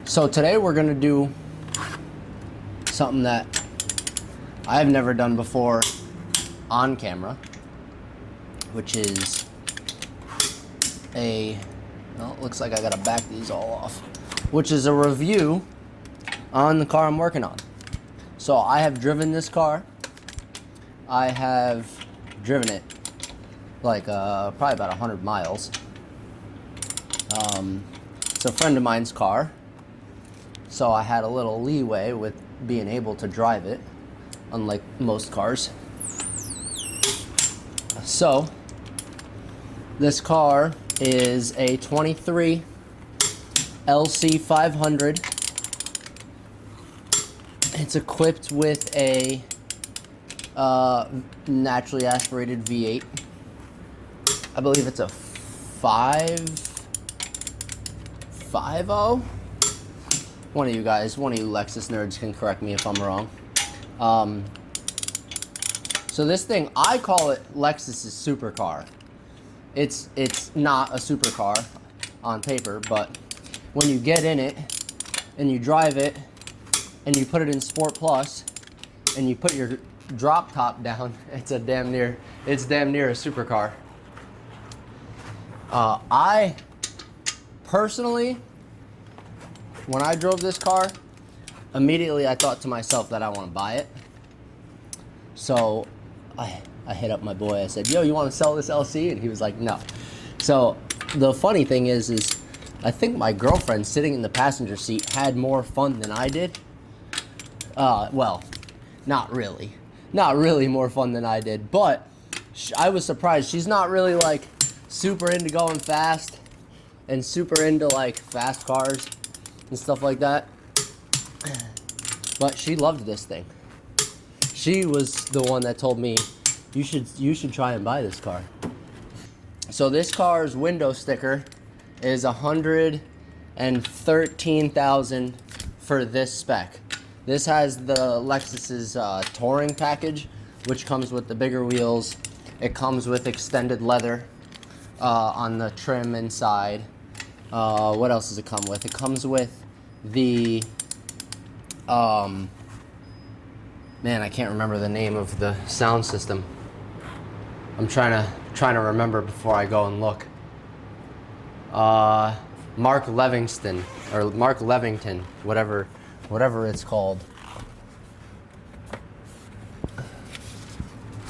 So today we're gonna do something that I've never done before on camera, which is well, it looks like I gotta back these all off, which is a review on the car I'm working on. So I have driven this car. I have driven it like probably about 100 miles. It's a friend of mine's car, so I had a little leeway with being able to drive it, unlike most cars. So this car is a 23 LC500. It's equipped with a naturally aspirated V8. I believe it's a 5.0. One of you Lexus nerds can correct me if I'm wrong. So this thing, I call it Lexus's supercar. It's not a supercar on paper, but when you get in it and you drive it and you put it in Sport Plus and you put your drop top down, it's damn near a supercar. I personally, when I drove this car, immediately I thought to myself that I want to buy it. So I hit up my boy. I said, "Yo, you want to sell this LC?" And he was like, "No." So the funny thing is I think my girlfriend sitting in the passenger seat had more fun than I did. Well, not really more fun than I did, but I was surprised. She's not really like super into going fast and super into like fast cars and stuff like that, but she loved this thing. She was the one that told me you should try and buy this car. So this car's window sticker is $113,000 for this spec. This has the Lexus's touring package, which comes with the bigger wheels. It comes with extended leather on the trim inside. What else does it come with? It comes with the man, I can't remember the name of the sound system. I'm trying to remember before I go and look. Mark Levington, whatever it's called.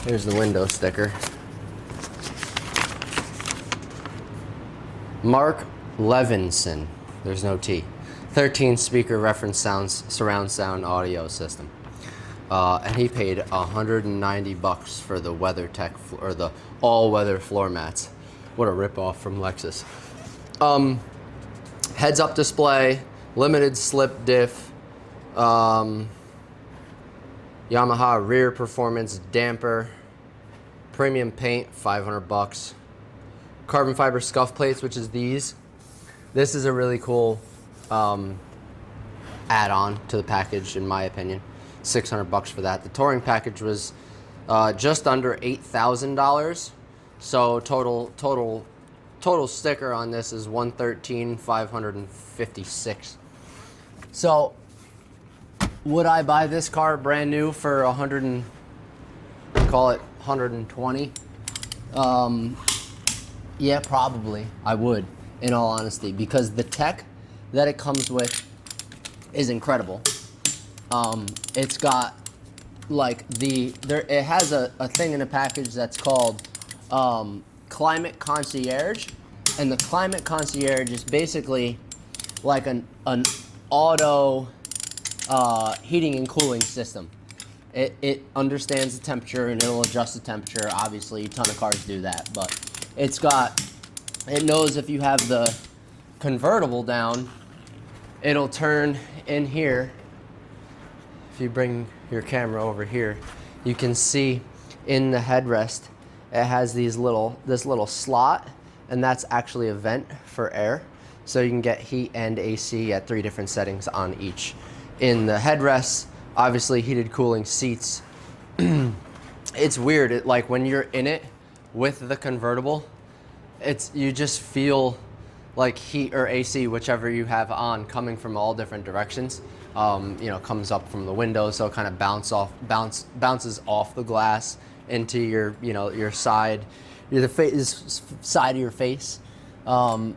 Here's the window sticker. Mark Levinson. There's no T. 13 speaker reference surround sound audio system. And he paid $190 for the WeatherTech or the all-weather floor mats. What a ripoff from Lexus. Heads-up display, limited slip diff, Yamaha rear performance damper, premium paint, $500. Carbon fiber scuff plates, which is these. This is a really cool add-on to the package, in my opinion. $600 for that. The touring package was just under $8,000. So total sticker on this is $113,556. So would I buy this car brand new for $120? Yeah, probably I would, in all honesty, because the tech that it comes with is incredible. It's got like it has a thing in the package that's called Climate Concierge, and the Climate Concierge is basically like an auto heating and cooling system. It understands the temperature and it'll adjust the temperature. Obviously, a ton of cars do that, but it knows if you have the convertible down, it'll turn in here. If you bring your camera over here, you can see in the headrest it has this little slot, and that's actually a vent for air, so you can get heat and AC at 3 different settings on each. In the headrests, obviously heated cooling seats. It's weird, like when you're in it with the convertible, you just feel like heat or AC, whichever you have on, coming from all different directions. Comes up from the window, so it kind of bounces off the glass into your, your side, side of your face. 1,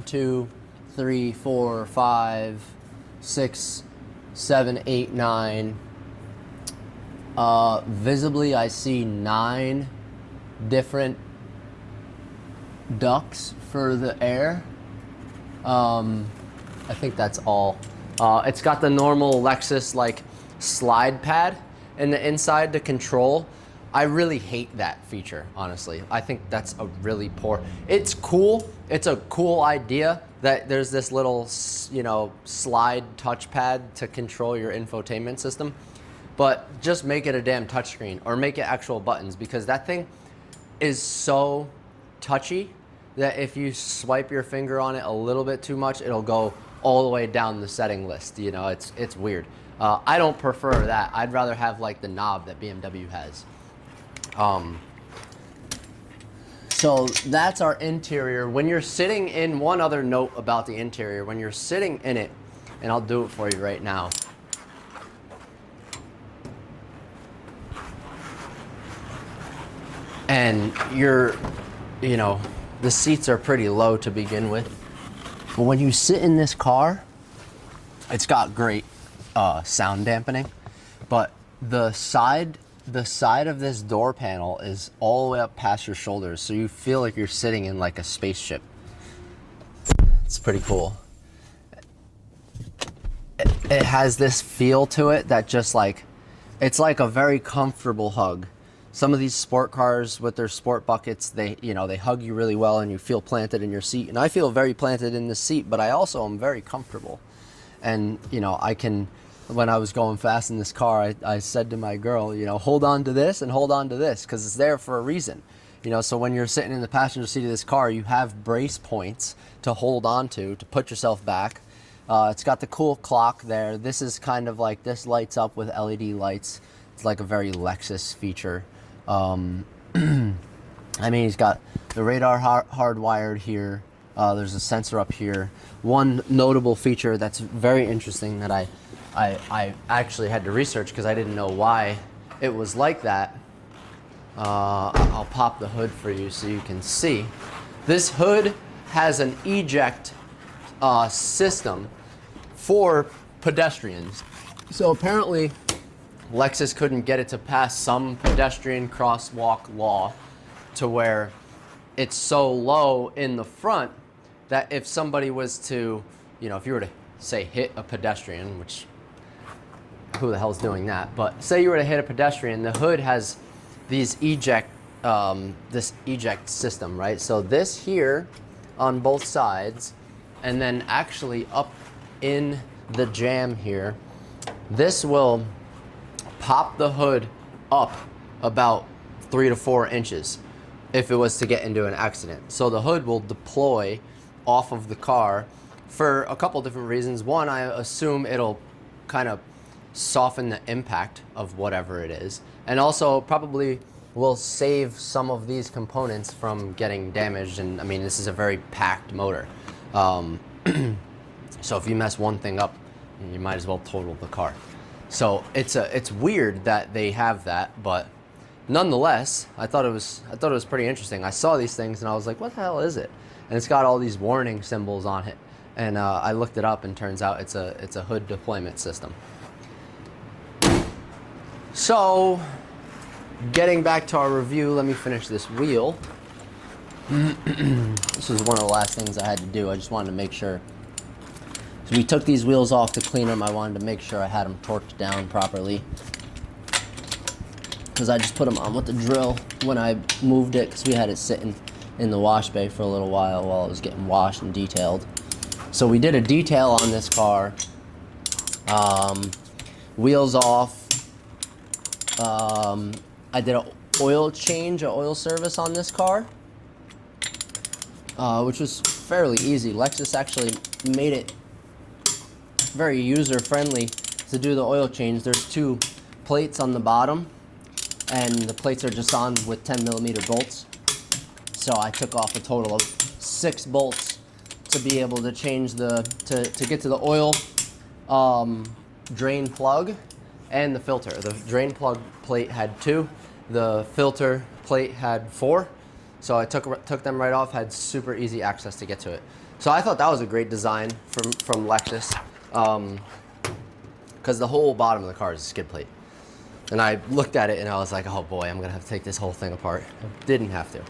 2, 3, 4, 5, 6, 7, 8, 9. Visibly, I see 9 different ducts for the air. I think that's all. It's got the normal Lexus like slide pad in the inside to control. I really hate that feature, honestly. I think that's a really poor. It's cool. It's a cool idea that there's this little, slide touchpad to control your infotainment system. But just make it a damn touchscreen or make it actual buttons, because that thing is so touchy that if you swipe your finger on it a little bit too much, it'll go all the way down the setting list. It's weird. I don't prefer that. I'd rather have like the knob that BMW has. So that's our interior. When you're sitting in, one other note about the interior, when you're sitting in it, and I'll do it for you right now. And the seats are pretty low to begin with. But when you sit in this car, it's got great sound dampening. But the side of this door panel is all the way up past your shoulders, so you feel like you're sitting in like a spaceship. It's pretty cool. It has this feel to it that just like, it's like a very comfortable hug. Some of these sport cars with their sport buckets, they hug you really well and you feel planted in your seat. And I feel very planted in the seat, but I also am very comfortable. And, when I was going fast in this car, I said to my girl, hold on to this and hold on to this, because it's there for a reason. So when you're sitting in the passenger seat of this car, you have brace points to hold on to put yourself back. It's got the cool clock there. This is kind of like, this lights up with LED lights. It's like a very Lexus feature. He's got the radar hardwired here. There's a sensor up here. One notable feature that's very interesting that I actually had to research because I didn't know why it was like that. I'll pop the hood for you so you can see. This hood has an eject system for pedestrians. So apparently Lexus couldn't get it to pass some pedestrian crosswalk law to where it's so low in the front that if somebody was to, if you were to say hit a pedestrian, which who the hell's doing that? But say you were to hit a pedestrian, the hood has these this eject system, right? So this here on both sides, and then actually up in the jamb here, this will pop the hood up about 3 to 4 inches if it was to get into an accident. So the hood will deploy off of the car for a couple different reasons. One, I assume it'll kind of soften the impact of whatever it is, and also probably will save some of these components from getting damaged. And this is a very packed motor, so if you mess one thing up, you might as well total the car. So it's weird that they have that, but nonetheless, I thought it was pretty interesting. I saw these things and I was like, what the hell is it? And it's got all these warning symbols on it, and I looked it up, and turns out it's a hood deployment system. So, getting back to our review, let me finish this wheel. This was one of the last things I had to do. I just wanted to make sure. So we took these wheels off to clean them. I wanted to make sure I had them torqued down properly, because I just put them on with the drill when I moved it, because we had it sitting in the wash bay for a little while it was getting washed and detailed. So we did a detail on this car. Wheels off. I did an oil change, an oil service on this car, which was fairly easy. Lexus actually made it very user-friendly to do the oil change. There's 2 plates on the bottom, and the plates are just on with 10mm bolts. So I took off a total of 6 bolts to be able to change to get to the oil drain plug and the filter. The drain plug plate had 2, the filter plate had 4. So I took them right off, had super easy access to get to it. So I thought that was a great design from Lexus, because the whole bottom of the car is a skid plate. And I looked at it and I was like, oh boy, I'm gonna have to take this whole thing apart. Didn't have to.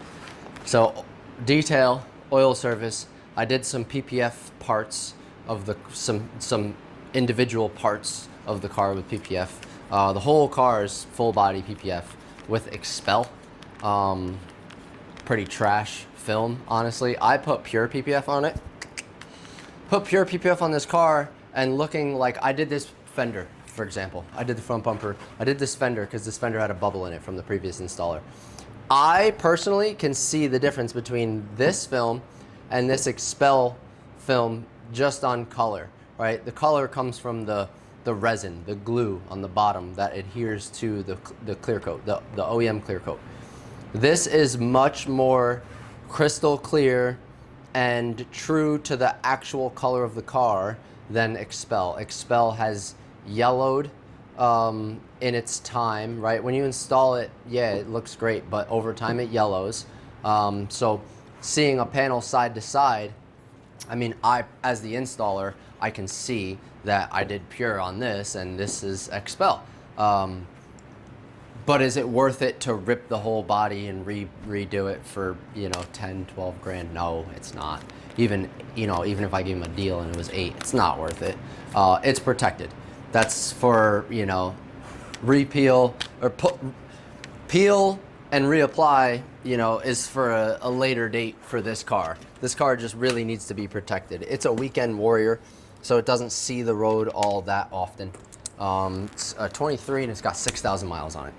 So detail, oil service. I did some PPF parts of some individual parts of the car with PPF. The whole car is full body PPF with Expel. Pretty trash film, honestly. I put pure PPF on it. Put pure PPF on this car, and looking like I did this fender, for example. I did the front bumper. I did this fender because this fender had a bubble in it from the previous installer. I personally can see the difference between this film and this Expel film just on color, right? The color comes from the resin, the glue on the bottom that adheres to the clear coat, the OEM clear coat. This is much more crystal clear and true to the actual color of the car than Expel. Expel has yellowed in its time, right? When you install it, yeah, it looks great, but over time it yellows. So seeing a panel side to side, I mean, as the installer, I can see that I did pure on this and this is Expel. But is it worth it to rip the whole body and redo it for, 10, 12 grand? No, it's not. Even if I gave him a deal and it was 8, it's not worth it. It's protected. That's for, repeal or peel and reapply, is for a later date for this car. This car just really needs to be protected. It's a weekend warrior, so it doesn't see the road all that often. It's a 23 and it's got 6,000 miles on it.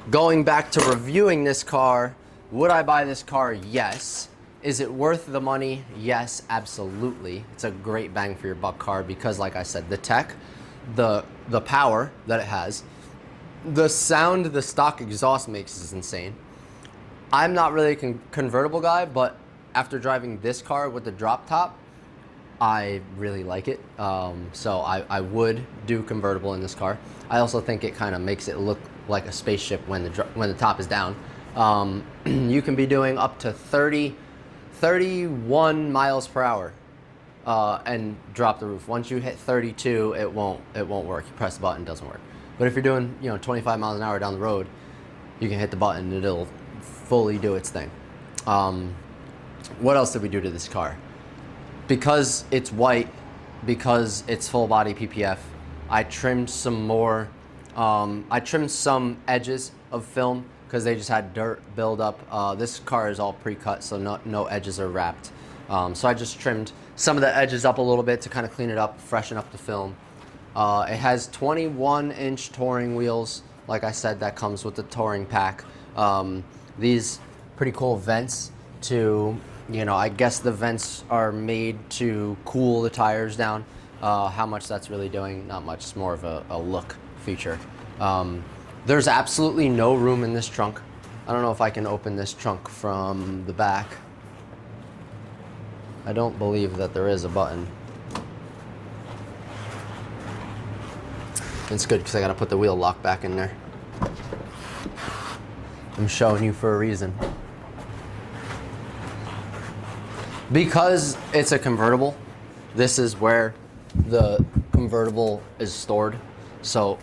Going back to reviewing this car, would I buy this car? Yes. Is it worth the money? Yes, absolutely. It's a great bang for your buck car because, like I said, the tech, the power that it has, the sound the stock exhaust makes is insane. I'm not really a convertible guy, but after driving this car with the drop top, I really like it. So I would do convertible in this car. I also think it kind of makes it look like a spaceship when the top is down. You can be doing up to 31 miles per hour and drop the roof. Once you hit 32, it won't work. You press the button, it doesn't work. But if you're doing 25 miles an hour down the road, you can hit the button and it'll fully do its thing. What else did we do to this car? Because it's white, because it's full body PPF, I trimmed some more. I trimmed some edges of film because they just had dirt build up. This car is all pre-cut, so no edges are wrapped. So I just trimmed some of the edges up a little bit to kind of clean it up, freshen up the film. It has 21-inch touring wheels. Like I said, that comes with the touring pack. These pretty cool vents to, I guess the vents are made to cool the tires down. How much that's really doing, not much. It's more of a look feature. There's absolutely no room in this trunk. I don't know if I can open this trunk from the back. I don't believe that there is a button. It's good because I got to put the wheel lock back in there. I'm showing you for a reason. Because it's a convertible, this is where the convertible is stored. So,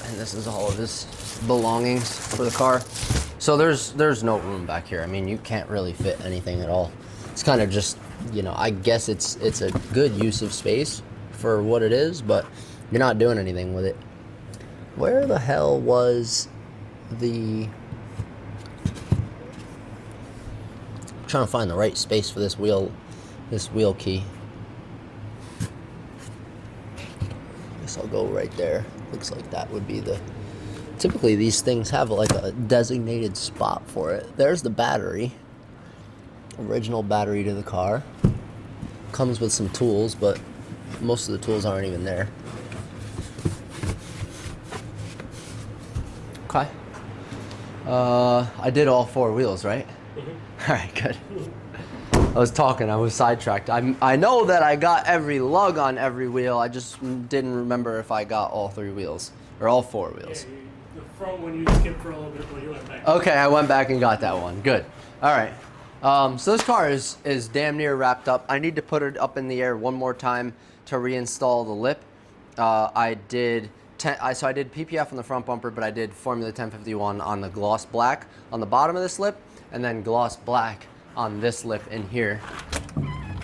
and this is all of his belongings for the car. So there's no room back here. I mean, you can't really fit anything at all. It's kind of just, I guess it's a good use of space for what it is, but you're not doing anything with it. Where the hell was the... I'm trying to find the right space for this wheel key. Guess I'll go right there. Looks like that would be the... Typically these things have like a designated spot for it. There's the battery. Original battery to the car. Comes with some tools, but most of the tools aren't even there. Okay. I did all 4 wheels, right? Mm-hmm. All right, good. was talking, I was sidetracked. I know that I got every lug on every wheel. I just didn't remember if I got all 3 wheels or all 4 wheels. Yeah, the front one you skipped for a little bit, but you went back. Okay, I went back and got that one. Good. All right. So this car is damn near wrapped up. I need to put it up in the air one more time to reinstall the lip. I did PPF on the front bumper, but I did Formula 1051 on the gloss black on the bottom of this lip, and then gloss black on this lip in here.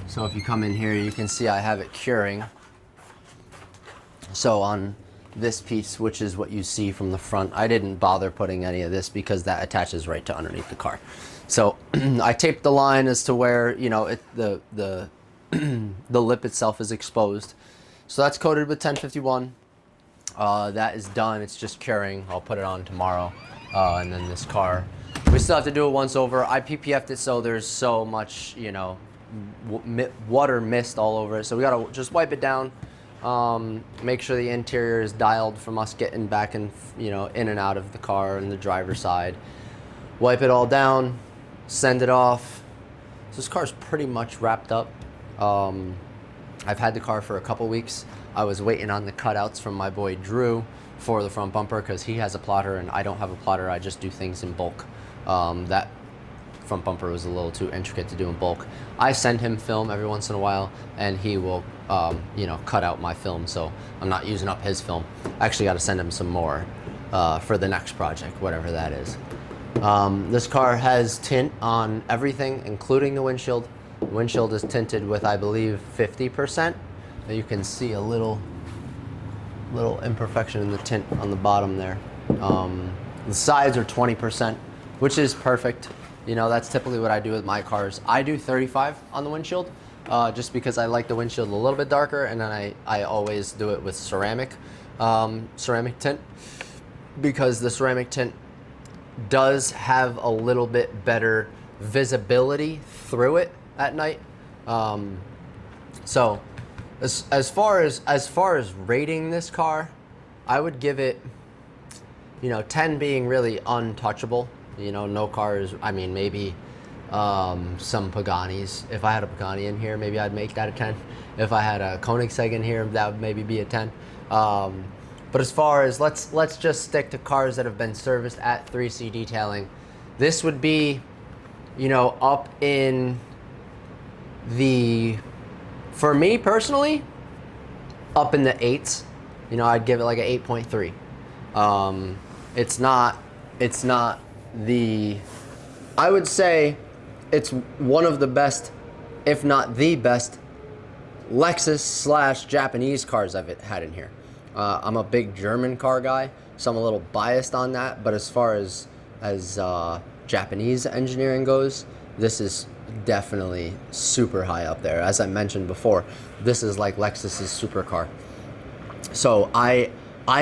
So if you come in here, you can see I have it curing. So on this piece, which is what you see from the front, I didn't bother putting any of this because that attaches right to underneath the car. So I taped the line as to where, you know, the lip itself is exposed. So that's coated with 1051. That is done. It's just curing. I'll put it on tomorrow. And then this car, we still have to do it once over. I PPF'd it so there's so much, you know, water mist all over it. So we gotta just wipe it down. Make sure the interior is dialed from us getting back and, you know, in and out of the car and the driver's side. Wipe it all down, send it off. So this car's pretty much wrapped up. I've had the car for a couple weeks. I was waiting on the cutouts from my boy Drew for the front bumper because he has a plotter and I don't have a plotter. I just do things in bulk. That front bumper was a little too intricate to do in bulk. I send him film every once in a while and he will, you know, cut out my film, so I'm not using up his film. I actually got to send him some more for the next project, whatever that is. This car has tint on everything, including the windshield. The windshield is tinted with, I believe, 50%. You can see a little imperfection in the tint on the bottom there. The sides are 20%, which is perfect. You know, that's typically what I do with my cars. I do 35 on the windshield, just because I like the windshield a little bit darker, and then I always do it with ceramic tint, because the ceramic tint does have a little bit better visibility through it at night. So as far as rating this car, I would give it, you know, 10 being really untouchable. You know, no cars, I mean, maybe some Paganis. If I had a Pagani in here, maybe I'd make that a 10. If I had a Koenigsegg in here, that would maybe be a 10. But as far as, let's just stick to cars that have been serviced at 3C Detailing. This would be, you know, up in the, for me personally, up in the 8s. You know, I'd give it like an 8.3. It's not the, I would say it's one of the best, if not the best, Lexus / Japanese cars I've had in here. I'm a big German car guy, so I'm a little biased on that, but as far as Japanese engineering goes, this is definitely super high up there. As I mentioned before, this is like Lexus's supercar. So I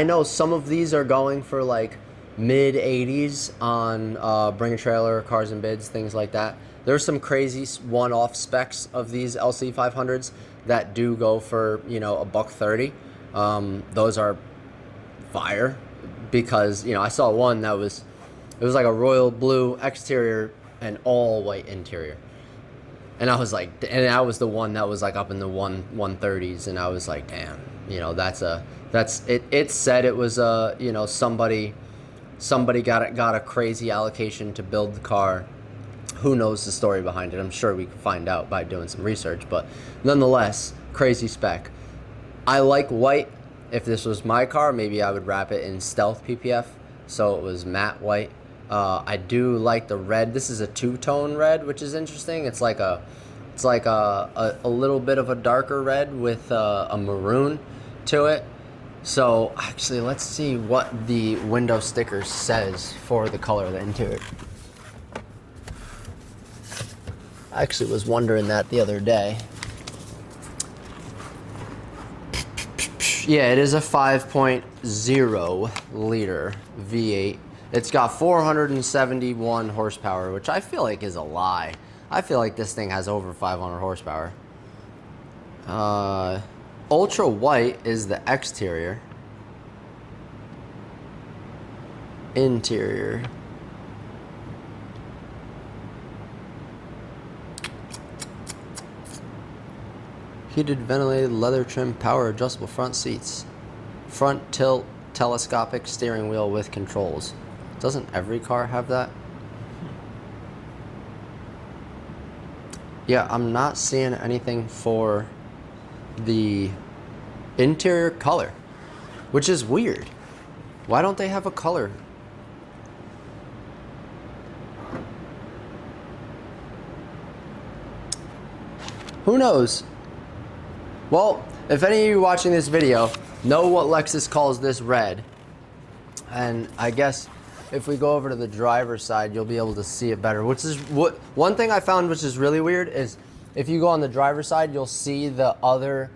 know some of these are going for like mid 80s on Bring a Trailer, Cars and Bids, things like that. There's some crazy one-off specs of these LC500s that do go for, you know, $130. Those are fire, because, you know, I saw one that was, it was like a royal blue exterior and all white interior. And I was like, and that was the one that was like up in the 130s, and I was like, damn, you know, that's it. It said it was you know, somebody got a crazy allocation to build the car. Who knows the story behind it? I'm sure we can find out by doing some research, but nonetheless, crazy spec. I like white. If this was my car, maybe I would wrap it in stealth PPF, so it was matte white. I do like the red. This is a two-tone red, which is interesting. It's like a little bit of a darker red with a maroon to it. So actually, let's see what the window sticker says for the color of the interior. I actually was wondering that the other day. Yeah, it is a 5.0 liter V8. It's got 471 horsepower, which I feel like is a lie. I feel like this thing has over 500 horsepower. Ultra white is the exterior. Interior. Heated, ventilated, leather trim, power adjustable front seats. Front tilt, telescopic steering wheel with controls. Doesn't every car have that? Yeah, I'm not seeing anything for the interior color, which is weird. Why don't they have a color? Who knows? Well, if any of you watching this video know what Lexus calls this red, and I guess if we go over to the driver's side, you'll be able to see it better. Which is what one thing I found, which is really weird, is if you go on the driver's side, you'll see the other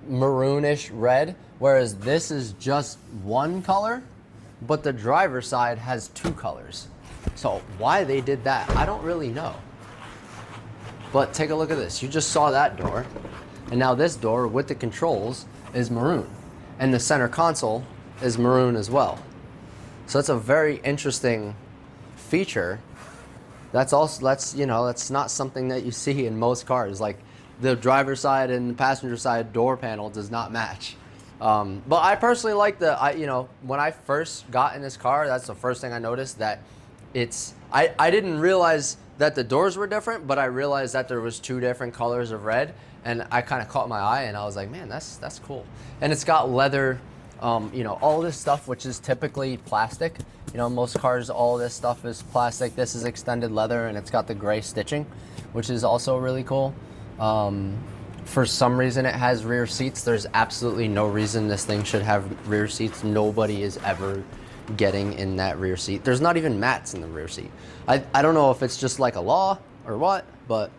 maroonish red, whereas this is just one color, but the driver's side has two colors. So why they did that, I don't really know. But take a look at this. You just saw that door, and now this door with the controls is maroon, and the center console is maroon as well. So that's a very interesting feature. That's not something that you see in most cars. Like the driver's side and the passenger side door panel does not match. But I personally like when I first got in this car, that's the first thing I noticed, that I didn't realize that the doors were different, but I realized that there was two different colors of red, and I kind of caught my eye, and I was like, man, that's cool. And it's got leather, all this stuff, which is typically plastic. Most cars, all this stuff is plastic. This is extended leather, and it's got the gray stitching, which is also really cool. For some reason, it has rear seats. There's absolutely no reason this thing should have rear seats. Nobody is ever getting in that rear seat. There's not even mats in the rear seat. I don't know if it's just like a law or what, but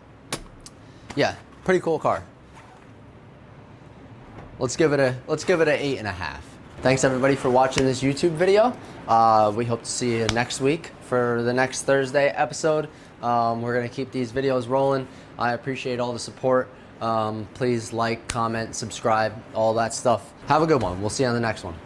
yeah, pretty cool car. Let's give it a 8.5. Thanks everybody for watching this YouTube video. We hope to see you next week for the next Thursday episode. We're gonna keep these videos rolling. I appreciate all the support. Please like, comment, subscribe, all that stuff. Have a good one. We'll see you on the next one.